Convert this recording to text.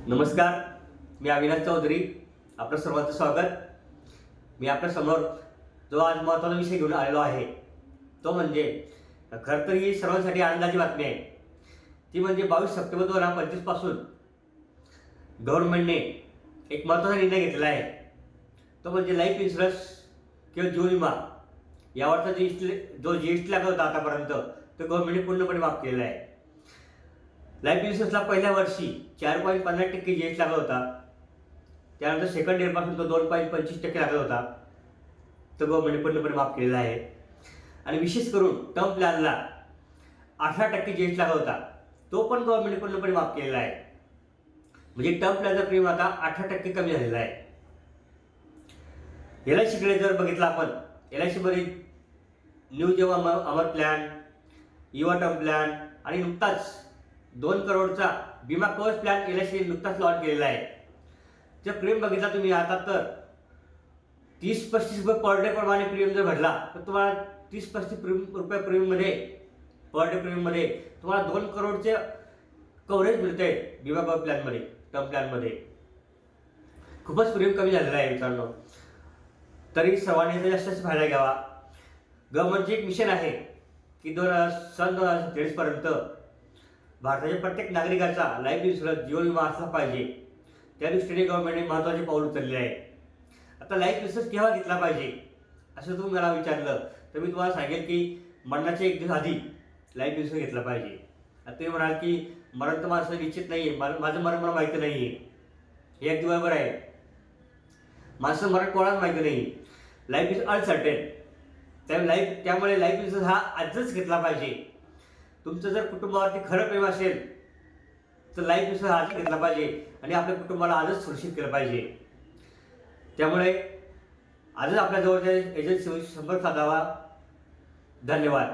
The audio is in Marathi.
नमस्कार, मी अविनाश चौधरी. आपलं सर्वांचं स्वागत. मी आपल्या समोर जो आज महत्त्वाचा विषय घेऊन आलेलो आहे तो म्हणजे खरं तर ही सर्वांसाठी आनंदाची बातमी आहे. ती म्हणजे 22 सप्टेंबर 2025 पासून गव्हर्नमेंटने एक महत्त्वाचा निर्णय घेतलेला आहे. तो म्हणजे लाईफ इन्शुरन्स किंवा जीवन विमा यावरचा जो GST लागत होता आतापर्यंत तो गव्हर्नमेंटने पूर्णपणे माफ केलेला आहे. लाईफ इन्शुरन्सला पहिल्या वर्षी 4.50% GST लागत होता. त्यानंतर सेकंड इयरपासून तो 2.25% लागत होता. तो गव्हर्नमेंटने पूर्णपणे माफ केलेला आहे. आणि विशेष करून टर्म प्लॅनला 18% GST लागत होता. तो पण गव्हर्नमेंटने पूर्णपणे माफ केलेला आहे. म्हणजे टर्म प्लॅनचा प्रीमियम आता 18% कमी झालेला आहे. LICकडे जर बघितलं आपण, LICमध्ये न्यू जेव्हा अमर प्लॅन, युवा टर्म प्लॅन आणि नुकताच 2 करोडचा विमा कवच प्लॅन LIC नुकताच लॉन्च केलेला आहे. जर प्रीमियम बघितला तुम्ही आता तर 30-35 रुपये पर डे प्रमाणे प्रीमियम जर भरला तर तुम्हाला 30-35 रुपये प्रीमियममध्ये पर डे प्रीमियममध्ये तुम्हाला 2 करोडचे कव्हरेज मिळते विमा कवच प्लॅनमध्ये, टर्म प्लॅनमध्ये. खूपच प्रीमियम कमी झालेला आहे मित्रांनो. तरी सर्वांनी जास्त फायदा घ्यावा. गव्हर्नमेंटचे एक मिशन आहे की सन 2023 पर्यंत भारताच्या प्रत्येक नागरिकाचा लाईफ इन्शुरन्स जीवन विमा असला पाहिजे. त्या दृष्टीने गव्हर्नमेंटने महत्त्वाचे पाऊल उचलले आहे. आता लाईफ इन्शुरन्स केव्हा घेतला पाहिजे असं तुम्ही मला विचारलं तर मी तुम्हाला सांगेल की मरणाच्या 1 दिवस आधी लाईफ इन्शुरन्स घेतला पाहिजे. आता तुम्ही म्हणाल की मरण तर माझं निश्चित नाही आहे, माझं मरण मला माहिती नाही आहे. हे अगदी बरोबर आहे. माझं मरण कोणाला माहिती नाही. Life is uncertain. त्यामुळे लाईफ इन्शुरन्स हा आजच घेतला पाहिजे. तुमचं जर कुटुंबावरती खरं प्रेम असेल तर लाईफ इन्शुरन्स आजच घेतला पाहिजे आणि आपल्या कुटुंबाला आजच सुरक्षित केलं पाहिजे. त्यामुळे आजच आपल्या जवळच्या एजन्सीशी संपर्क साधावा. धन्यवाद.